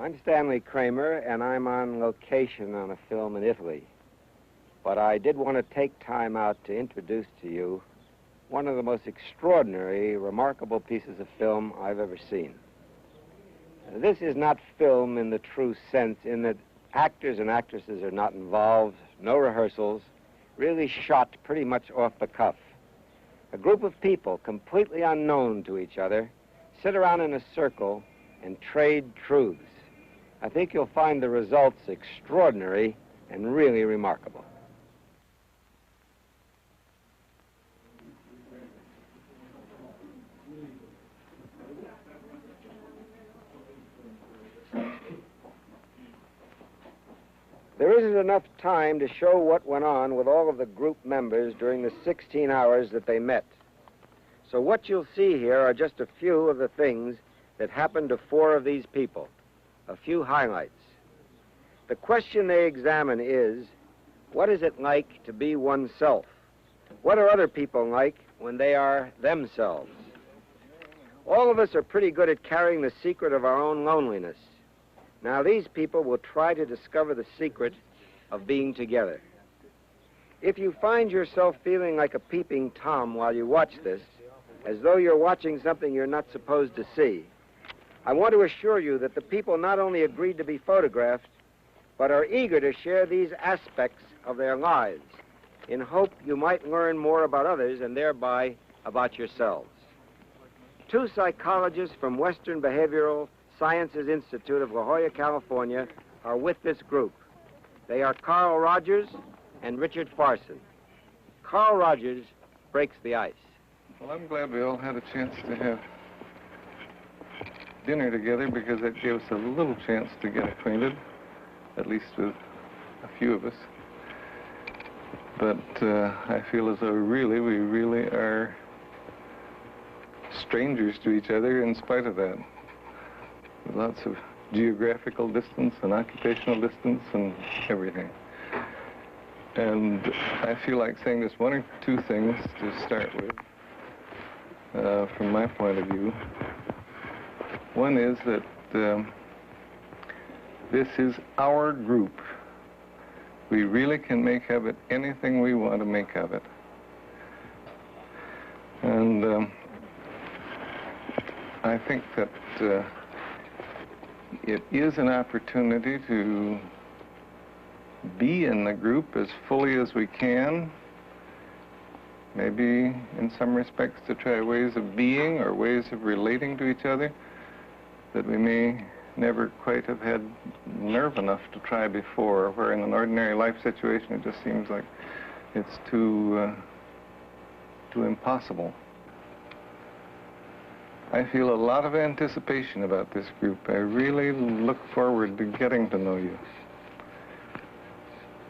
I'm Stanley Kramer, and I'm on location on a film in Italy. But I did want to take time out to introduce to you one of the most extraordinary, remarkable pieces of film I've ever seen. This is not film in the true sense, in that actors and actresses are not involved, no rehearsals, really shot pretty much off the cuff. A group of people, completely unknown to each other, sit around in a circle and trade truths. I think you'll find the results extraordinary and really remarkable. There isn't enough time to show what went on with all of the group members during the 16 hours that they met. So what you'll see here are just a few of the things that happened to 4 of these people, a few highlights. The question they examine is, what is it like to be oneself? What are other people like when they are themselves? All of us are pretty good at carrying the secret of our own loneliness. Now, these people will try to discover the secret of being together. If you find yourself feeling like a peeping Tom while you watch this, as though you're watching something you're not supposed to see, I want to assure you that the people not only agreed to be photographed, but are eager to share these aspects of their lives in hope you might learn more about others and thereby about yourselves. 2 psychologists from Western Behavioral Sciences Institute of La Jolla, California, are with this group. They are Carl Rogers and Richard Farson. Carl Rogers breaks the ice. Well, I'm glad we all had a chance to have dinner together because that gave us a little chance to get acquainted, at least with a few of us. But I feel as though we really are strangers to each other in spite of that. Lots of geographical distance and occupational distance and everything. And I feel like saying just 1 or 2 things to start with, from my point of view. One is that this is our group. We really can make of it anything we want to make of it. And I think that it is an opportunity to be in the group as fully as we can, maybe in some respects to try ways of being or ways of relating to each other that we may never quite have had nerve enough to try before, where in an ordinary life situation it just seems like it's too impossible. I feel a lot of anticipation about this group. I really look forward to getting to know you.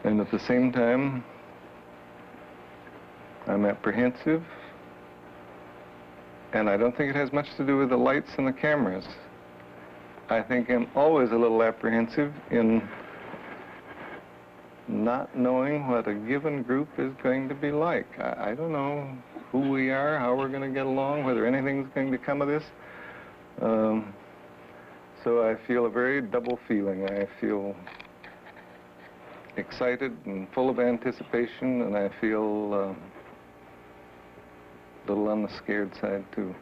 And at the same time, I'm apprehensive, and I don't think it has much to do with the lights and the cameras. I think I'm always a little apprehensive in not knowing what a given group is going to be like. I don't know who we are, how we're going to get along, whether anything's going to come of this. So I feel a very double feeling. I feel excited and full of anticipation, and I feel a little on the scared side, too.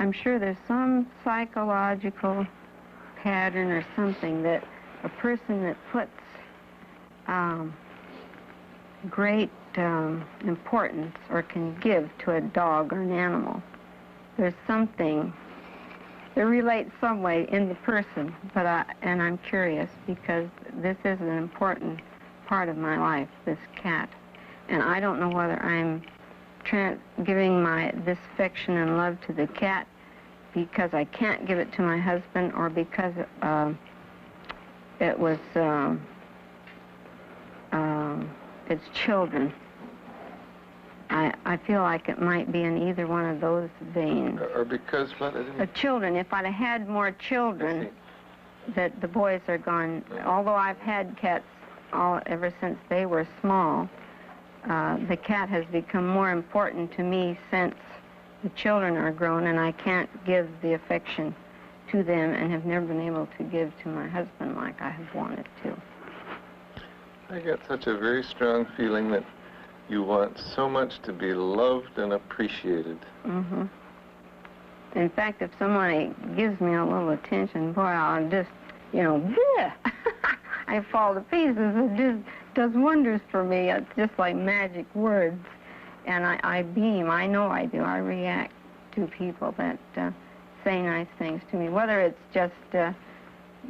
I'm sure there's some psychological pattern or something that a person that puts great importance or can give to a dog or an animal, there's something that relates some way in the person, and I'm curious because this is an important part of my life, this cat, and I don't know whether I'm giving this affection and love to the cat because I can't give it to my husband or because it was its children. I feel like it might be in either one of those veins. Or because what? Children. If I'd have had more children, that the boys are gone. Although I've had cats ever since they were small, the cat has become more important to me since the children are grown, and I can't give the affection to them and have never been able to give to my husband like I have wanted to. I get such a very strong feeling that you want so much to be loved and appreciated. Mm-hmm. In fact, if somebody gives me a little attention, boy, I'll just, bleh. I fall to pieces. It just does wonders for me. It's just like magic words. And I beam. I know I do. I react to people that say nice things to me. Whether it's just,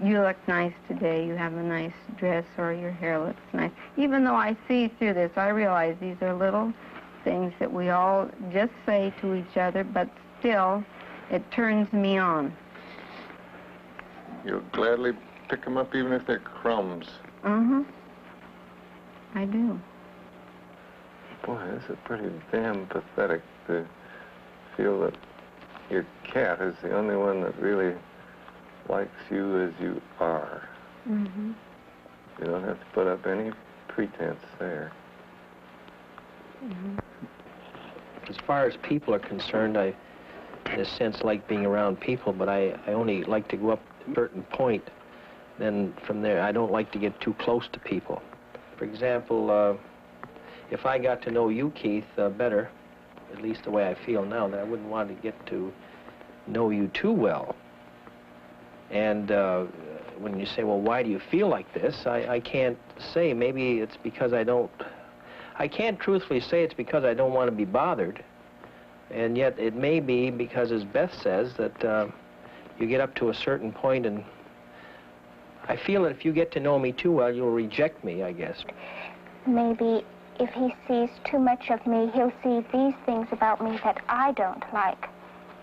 you look nice today, you have a nice dress, or your hair looks nice. Even though I see through this, I realize these are little things that we all just say to each other, but still, it turns me on. You'll gladly pick them up even if they're crumbs. Mm-hmm. I do. Boy, this is pretty damn pathetic to feel that your cat is the only one that really likes you as you are. Mm-hmm. You don't have to put up any pretense there. Mm-hmm. As far as people are concerned, I, in a sense, like being around people, but I only like to go up to a certain point. Then from there, I don't like to get too close to people. For example, if I got to know you, Keith, better, at least the way I feel now, then I wouldn't want to get to know you too well. And when you say, well, why do you feel like this? I can't say. Maybe it's because I can't truthfully say it's because I don't want to be bothered. And yet it may be because, as Beth says, that you get up to a certain point, and I feel that if you get to know me too well, you'll reject me, I guess. Maybe if he sees too much of me, he'll see these things about me that I don't like,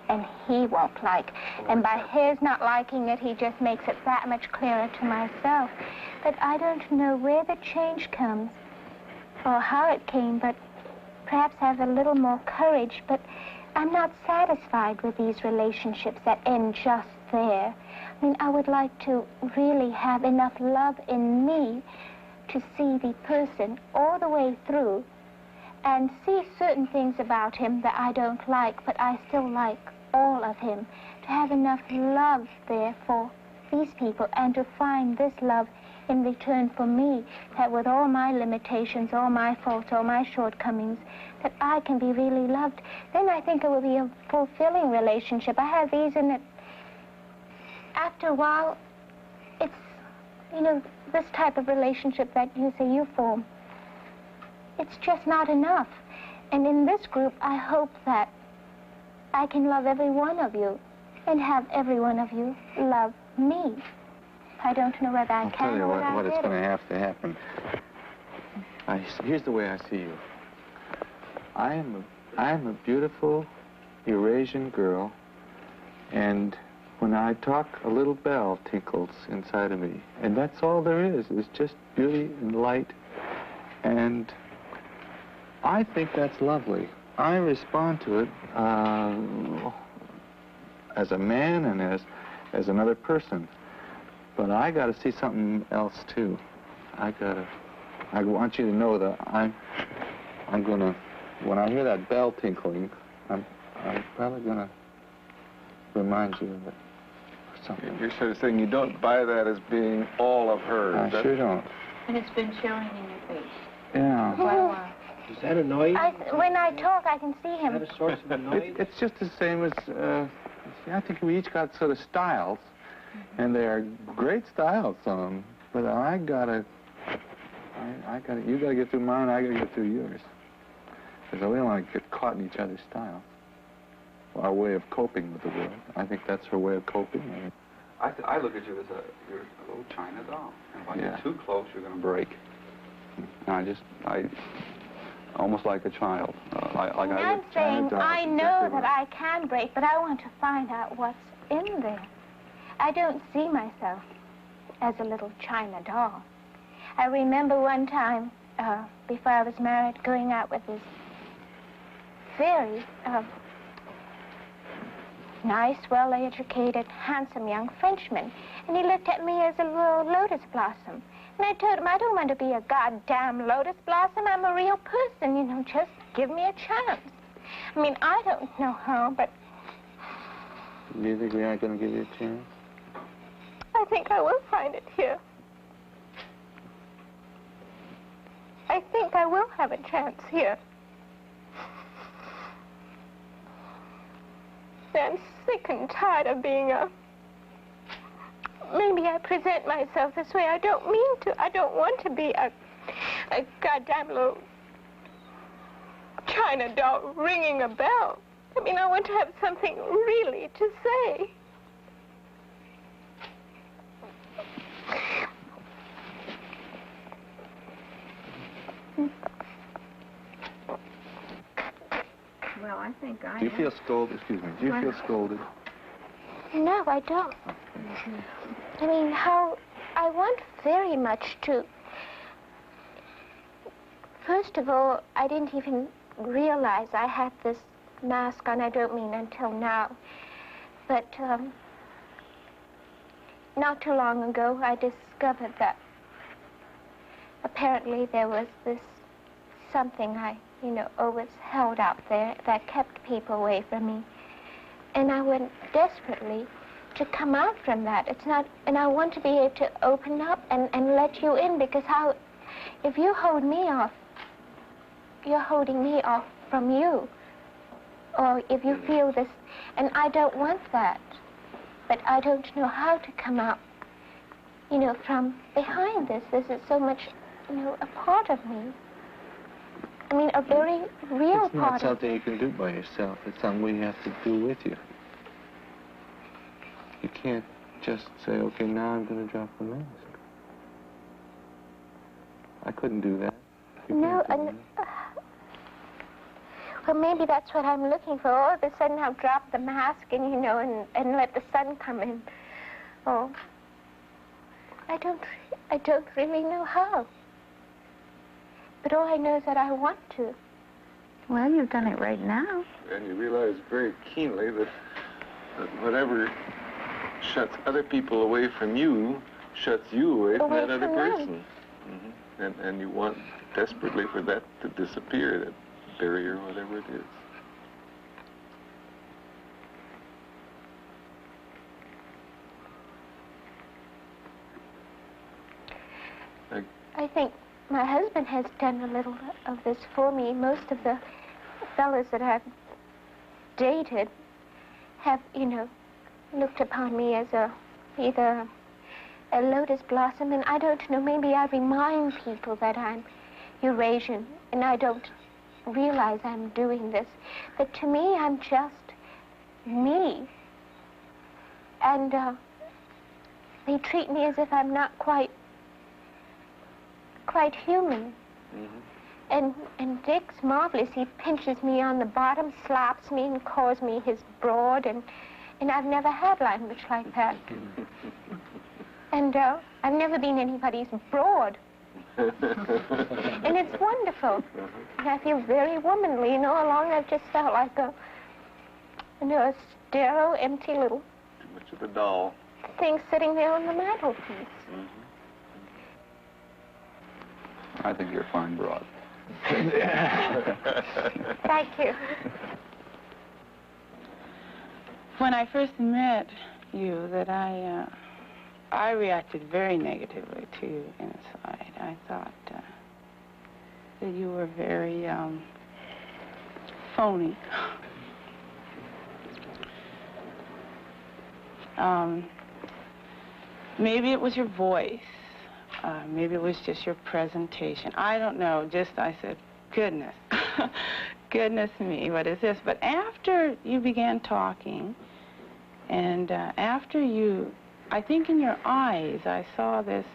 and he won't like. And by his not liking it, he just makes it that much clearer to myself. But I don't know where the change comes or how it came, but perhaps I have a little more courage. But I'm not satisfied with these relationships that end just there. I mean, I would like to really have enough love in me to see the person all the way through and see certain things about him that I don't like, but I still like all of him. To have enough love there for these people and to find this love in return for me, that with all my limitations, all my faults, all my shortcomings, that I can be really loved. Then I think it will be a fulfilling relationship. I have these in it. After a while, it's, this type of relationship that you say you form, it's just not enough. And in this group, I hope that I can love every one of you and have every one of you love me. I don't know whether I can or whether I what it's going to have to happen. Here's the way I see you. I am a beautiful Eurasian girl, and when I talk, a little bell tinkles inside of me. And that's all there is just beauty and light. And I think that's lovely. I respond to it as a man and as another person. But I got to see something else, too. I want you to know that I'm going to, when I hear that bell tinkling, I'm probably going to remind you of it. Something. You're sort of saying you don't buy that as being all of her. I sure don't. And it's been showing in your face. Yeah. Quite a while. Does that annoy you? When I talk, I can see him. Is that a source of annoyance? It's just the same as, I think we each got sort of styles, and they are great styles, some of them. But you gotta get through mine, I gotta get through yours. Because we don't want to get caught in each other's styles. Our way of coping with the world. I think that's her way of coping. I look at you as you're a little China doll. And if I get too close, you're going to break. And I almost like a child. I'm saying I know that I can break, but I want to find out what's in there. I don't see myself as a little China doll. I remember one time, before I was married, going out with this very nice, well-educated, handsome young Frenchman. And he looked at me as a little lotus blossom. And I told him, I don't want to be a goddamn lotus blossom. I'm a real person, you know, just give me a chance. I mean, I don't know how, but... Do you think we aren't going to give you a chance? I think I will find it here. I think I will have a chance here. I'm sick and tired of being a... Maybe I present myself this way. I don't mean to. I don't want to be a goddamn little China doll ringing a bell. I mean, I want to have something really to say. Well, I think I... Do you feel scolded? Excuse me. Do you feel scolded? No, I don't. I mean, I want very much to... First of all, I didn't even realize I had this mask on. I don't mean until now. But not too long ago, I discovered that apparently there was this something I, you know, always held out there that kept people away from me. And I went desperately to come out from that. It's not, and I want to be able to open up and let you in, because if you hold me off, you're holding me off from you. Or if you feel this, and I don't want that, but I don't know how to come out, you know, from behind this. This is so much, you know, a part of me. I mean, a very real part of me. It's not something you can do by yourself. It's something we have to do with you. You can't just say, okay, now I'm going to drop the mask. I couldn't do that. No, and... well, maybe that's what I'm looking for. All of a sudden, I'll drop the mask and, you know, and let the sun come in. Oh, I don't really know how. But all I know is that I want to. Well, you've done it right now. And you realize very keenly that whatever shuts other people away from you shuts you away from that other person. Mm-hmm. And you want desperately for that to disappear, that barrier, whatever it is. I think my husband has done a little of this for me. Most of the fellows that I've dated have, you know, looked upon me as either a lotus blossom, and I don't know, maybe I remind people that I'm Eurasian, and I don't realize I'm doing this. But to me, I'm just me. And they treat me as if I'm not quite human. Mm-hmm. And Dick's marvelous. He pinches me on the bottom, slaps me, and calls me his broad, and I've never had language like that. And I've never been anybody's broad. And it's wonderful. And I feel very womanly. You know, all along I've just felt like a sterile, empty little... Too much of a doll. ...thing sitting there on the mantelpiece. Mm-hmm. I think you're a fine broad. Thank you. When I first met you, that I reacted very negatively to you inside. I thought that you were very phony. Maybe it was your voice. Maybe it was just your presentation. I don't know. Just, I said, goodness. Goodness me, what is this? But after you began talking, and after you, I think in your eyes, I saw this.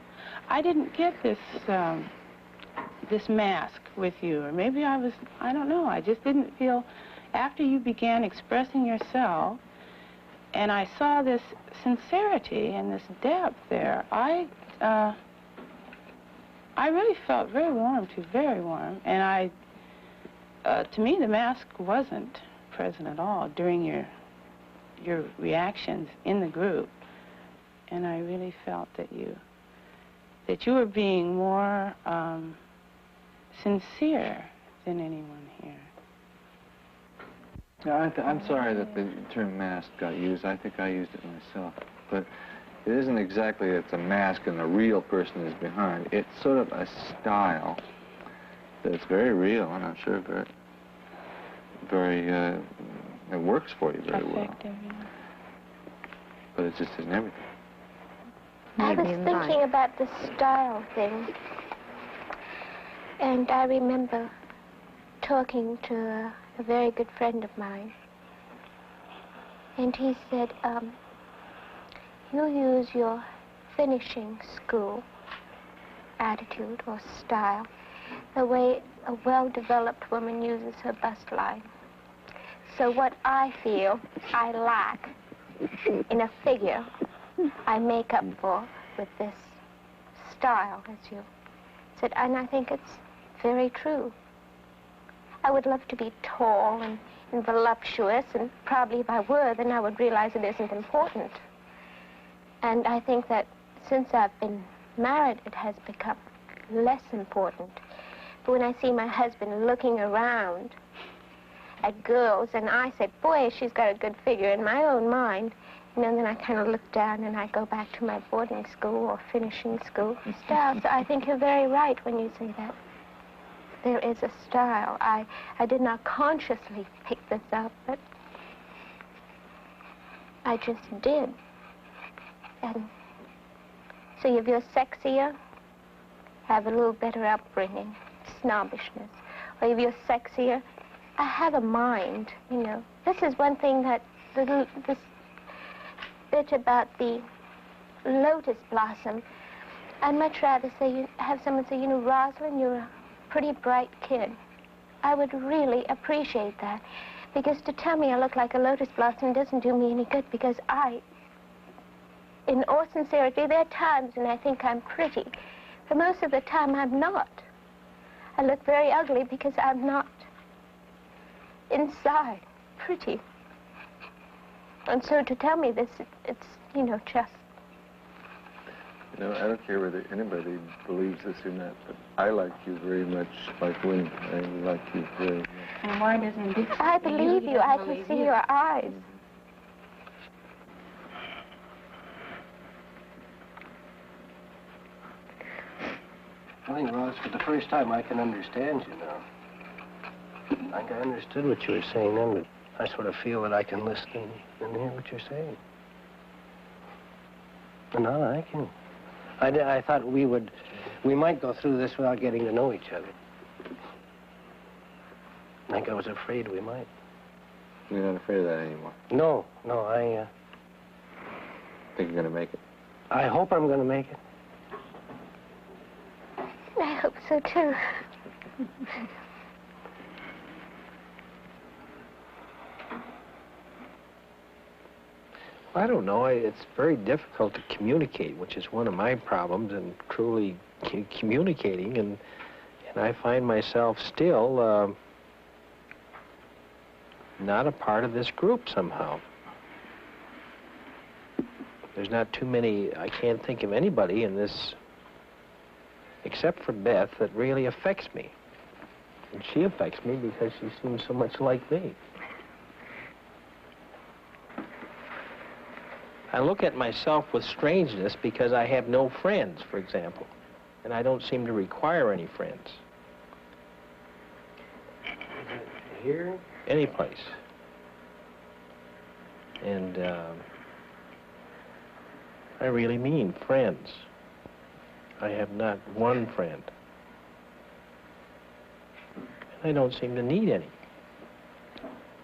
I didn't get this, this mask with you. Or maybe I don't know. I just didn't feel, after you began expressing yourself, and I saw this sincerity and this depth there, I really felt very warm, too, very warm. And to me, the mask wasn't present at all during your reactions in the group. And I really felt that you were being more sincere than anyone here. Yeah, I'm sorry that the term mask got used. I think I used it myself. But it isn't exactly it's a mask and the real person is behind. It's sort of a style that's very real, and I'm sure it works for you very well. Effective, yeah. But it just isn't everything. I was thinking about the style thing, and I remember talking to a very good friend of mine, and he said, you use your finishing school attitude or style the way a well-developed woman uses her bust line. So what I feel I lack in a figure, I make up for with this style, as you said, and I think it's very true. I would love to be tall and voluptuous, and probably if I were, then I would realize it isn't important. And I think that since I've been married, it has become less important. But when I see my husband looking around at girls, and I say, boy, she's got a good figure in my own mind, and then I kind of look down and I go back to my boarding school or finishing school style. So I think you're very right when you say that. There is a style. I did not consciously pick this up, but I just did. And so if you're sexier, have a little better upbringing, snobbishness. Or if you're sexier, I have a mind, you know. This is one thing that this bit about the lotus blossom, I'd much rather say have someone say, you know, Rosalind, you're a pretty bright kid. I would really appreciate that, because to tell me I look like a lotus blossom doesn't do me any good, because in all sincerity, there are times when I think I'm pretty, but most of the time I'm not. I look very ugly because I'm not inside pretty. And so to tell me this, it's, you know, just... You know, I don't care whether anybody believes this or not, but I like you very much like women. I like you very much. And why doesn't Dick... I believe you. I can see your eyes. I think, Ross, for the first time I can understand you now. Like I understood what you were saying then, but I sort of feel that I can listen and hear what you're saying. And now I can. I thought we might go through this without getting to know each other. Like I was afraid we might. You're not afraid of that anymore? No, I think you're going to make it? I hope I'm going to make it. I hope so, too. I don't know. It's very difficult to communicate, which is one of my problems, and truly communicating, and I find myself still not a part of this group somehow. There's not too many, I can't think of anybody in this, except for Beth, that really affects me. And she affects me because she seems so much like me. I look at myself with strangeness because I have no friends, for example, and I don't seem to require any friends. Here? Any place. And I really mean friends. I have not one friend. And I don't seem to need any.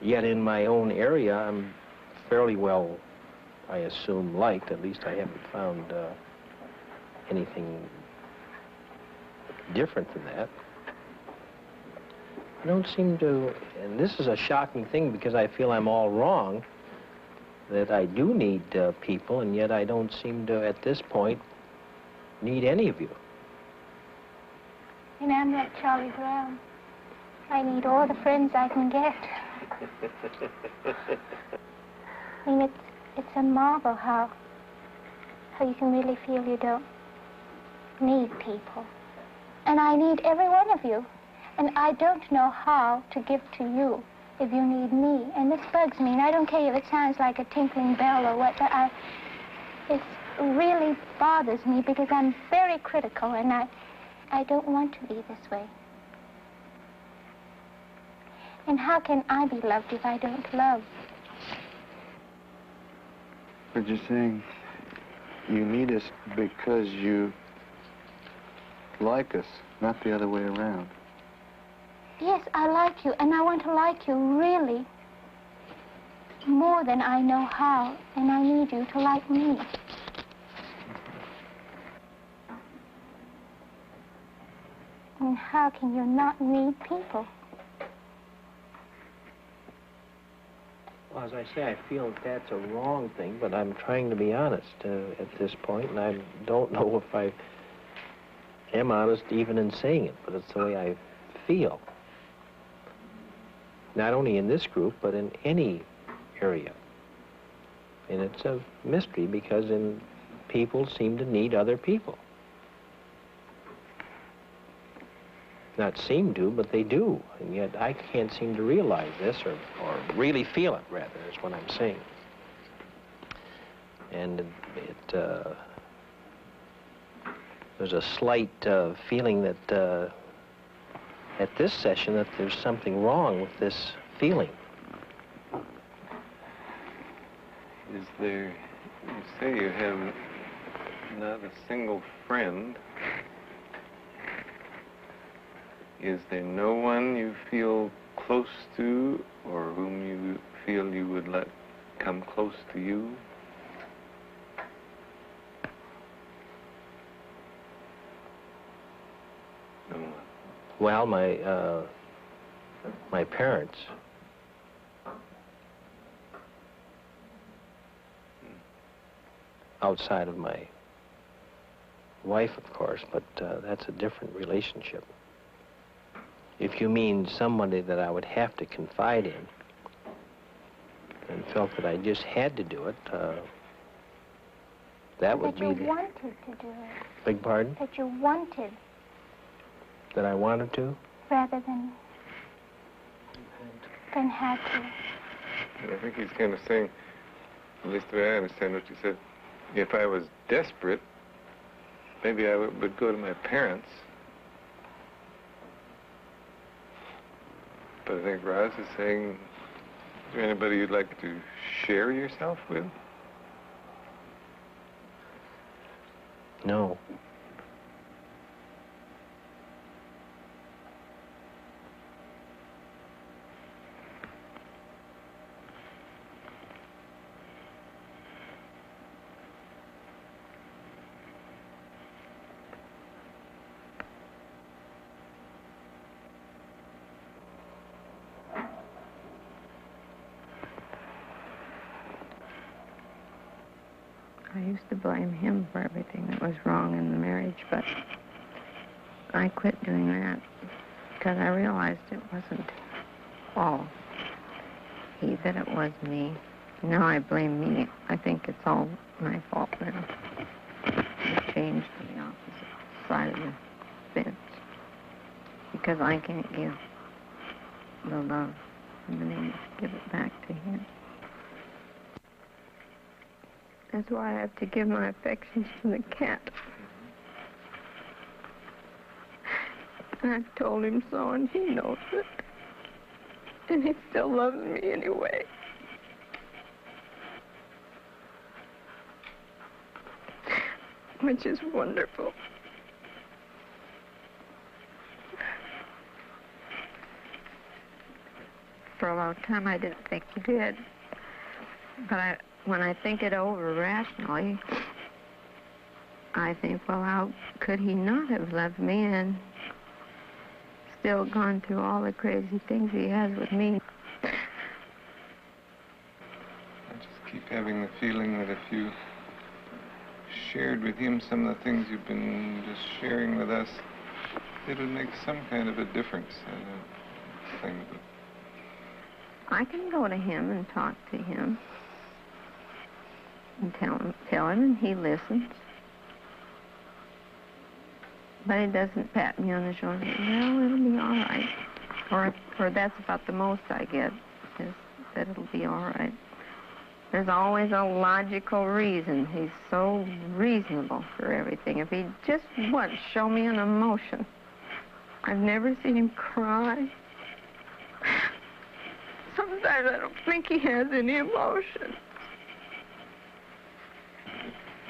Yet in my own area, I'm fairly well, I assume, liked. At least I haven't found anything different than that. I don't seem to, and this is a shocking thing because I feel I'm all wrong, that I do need people, and yet I don't seem to, at this point, need any of you. And I'm like Charlie Brown. I need all the friends I can get. I mean, it's a marvel how you can really feel you don't need people. And I need every one of you. And I don't know how to give to you if you need me. And this bugs me. And I don't care if it sounds like a tinkling bell or what, but it really bothers me because I'm very critical and I don't want to be this way. And how can I be loved if I don't love? But you're saying you need us because you like us, not the other way around. Yes, I like you, and I want to like you really more than I know how, and I need you to like me. And how can you not need people? Well, as I say, I feel that's a wrong thing, but I'm trying to be honest at this point, and I don't know if I am honest even in saying it, but it's the way I feel. Not only in this group, but in any area. And it's a mystery because people seem to need other people. Not seem to, but they do. And yet I can't seem to realize this or really feel it, rather, is what I'm saying. And there's a slight feeling that at this session that there's something wrong with this feeling. Is there, you say you have not a single friend. Is there no one you feel close to or whom you feel you would let come close to you? No one. Well, my parents. Outside of my wife, of course, but that's a different relationship. If you mean somebody that I would have to confide in and felt that I just had to do it, that would be... That you wanted to do it. Beg pardon? That you wanted. That I wanted to? Rather than had to. And I think he's kind of saying, at least the way I understand what you said, if I was desperate, maybe I would go to my parents. But I think Roz is saying, is there anybody you'd like to share yourself with? No. I used to blame him for everything that was wrong in the marriage, but I quit doing that because I realized it wasn't all he, that it was me. Now I blame me. I think it's all my fault now. I changed to the opposite side of the fence because I can't give the love and been able to give it back to him. That's why I have to give my affections to the cat. And I've told him so, and he knows it. And he still loves me anyway. Which is wonderful. For a long time, I didn't think he did. But when I think it over rationally, I think, well, how could he not have loved me and still gone through all the crazy things he has with me? I just keep having the feeling that if you shared with him some of the things you've been just sharing with us, it would make some kind of a difference. thing to do. I can go to him and talk to him and tell him, and he listens. But he doesn't pat me on the shoulder and say, well, it'll be all right. Or that's about the most I get, is that it'll be all right. There's always a logical reason. He's so reasonable for everything. If he'd just once show me an emotion. I've never seen him cry. Sometimes I don't think he has any emotion.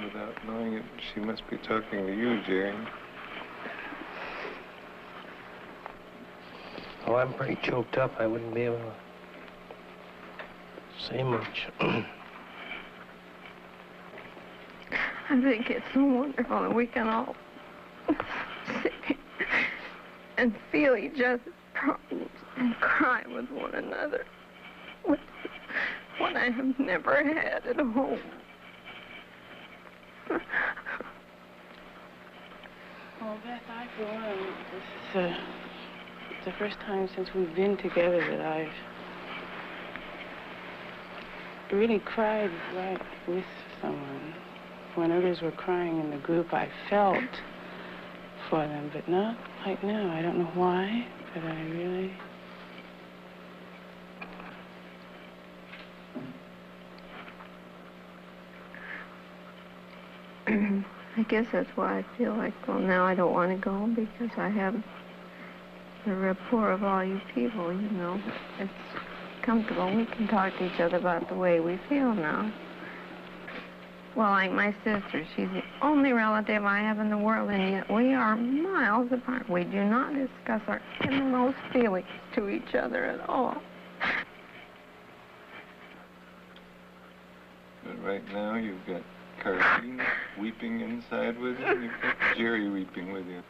Without knowing it, she must be talking to you, Jerry. Oh, I'm pretty choked up. I wouldn't be able to say much. I think it's so wonderful that we can all sit here and feel each other's problems and cry with one another. What I have never had at home. Well, Beth, I, for one, this is the first time since we've been together that I've really cried right with someone. When others were crying in the group, I felt for them, but not right now. I don't know why, but I really... I guess that's why I feel like, well, now I don't want to go, because I have the rapport of all you people, you know. It's comfortable. We can talk to each other about the way we feel now. Well, like my sister, she's the only relative I have in the world, and yet we are miles apart. We do not discuss our innermost feelings to each other at all. But right now, you've got Carlene weeping inside with you, and you've got Jerry weeping with you.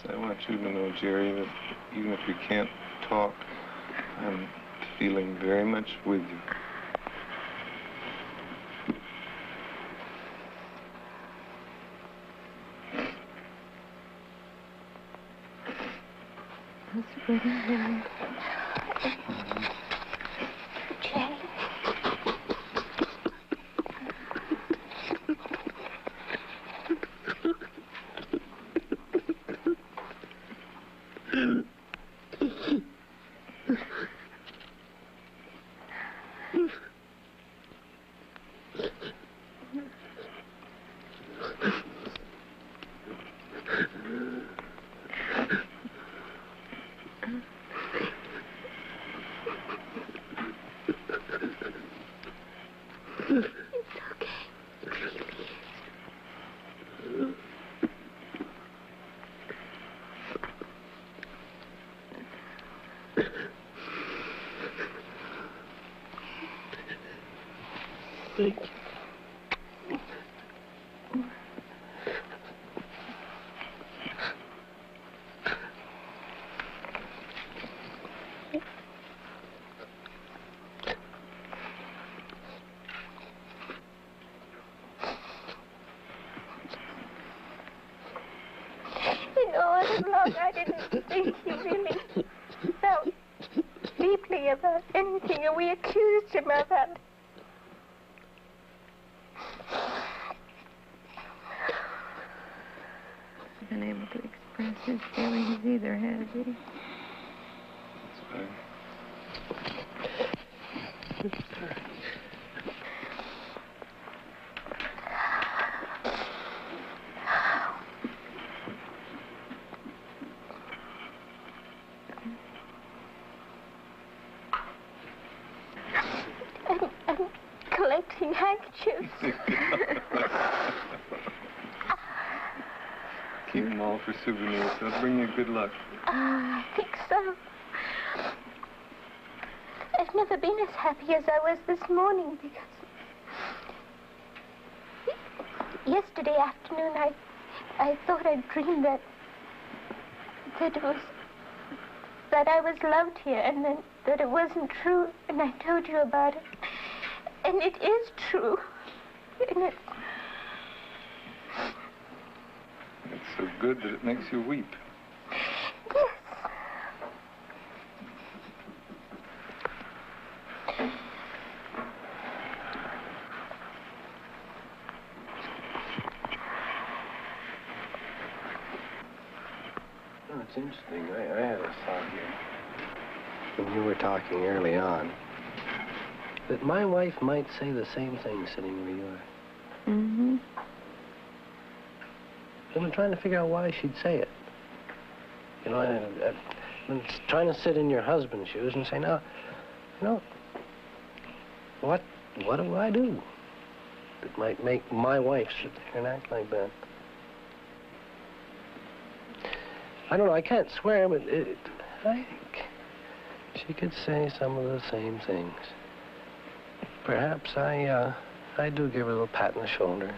I want you to know, Jerry, that even if you can't talk, I'm feeling very much with you. That's good, Jerry. Jerry. Thank you. You know, all along I didn't think he really felt deeply about anything, and we accused him of that. Been able to express his feelings either, has he? That's fine. And collecting handkerchiefs. Keep them all for souvenirs. They'll bring you good luck. I think so. I've never been as happy as I was this morning, because yesterday afternoon I thought I dreamed that I was loved here, and then that it wasn't true, and I told you about it. And it is true. And it... It's so good that it makes you weep. Yes. Oh, it's interesting. I had a thought here when you were talking early on that my wife might say the same thing sitting where you are. Mm-hmm. I've been trying to figure out why she'd say it. You know, I've been trying to sit in your husband's shoes and say, now, you know, what do I do that might make my wife sit there and act like that? I don't know, I can't swear, but I think she could say some of the same things. Perhaps I do give her a little pat on the shoulder.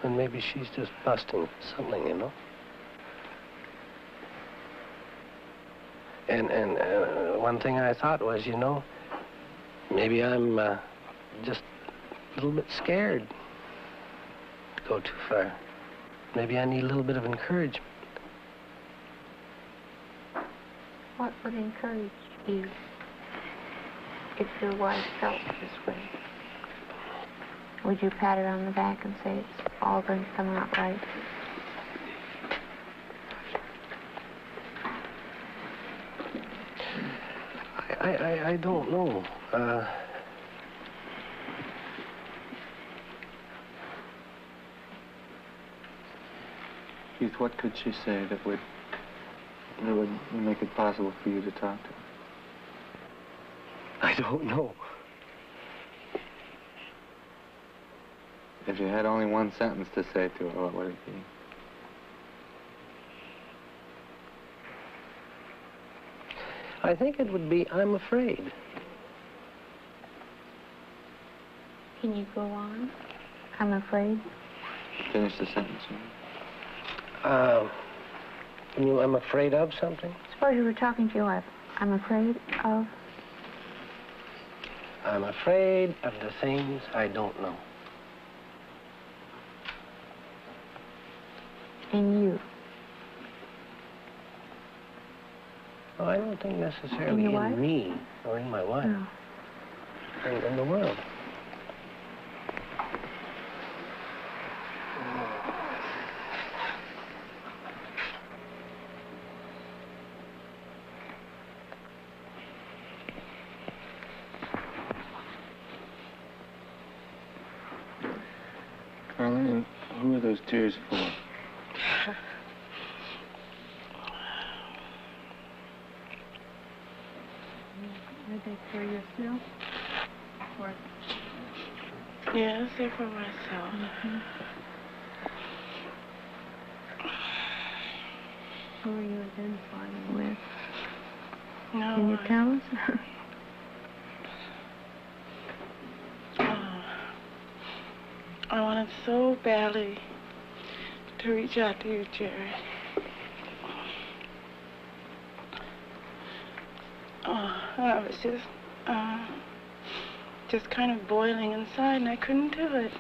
And maybe she's just busting something, you know? And one thing I thought was, you know, maybe I'm just a little bit scared to go too far. Maybe I need a little bit of encouragement. What would encourage you if your wife felt this way? Would you pat her on the back and say it's all going to come out right? I don't know. Keith, what could she say that would make it possible for you to talk to her? I don't know. If you had only one sentence to say to her, what would it be? I think it would be, I'm afraid. Can you go on? I'm afraid. Finish the sentence. I'm afraid of something? Suppose you were talking to your wife. I'm afraid of... I'm afraid of the things I don't know. In you. Oh, I don't think necessarily In your wife? me or in my wife. No. In the world. Carlene, who are those tears for? Are they for yourself? Or... Yes, they're for myself. Mm-hmm. Who are you identifying with? No. Can you tell us? I wanted so badly to reach out to you, Jerry. I was just kind of boiling inside, and I couldn't do it.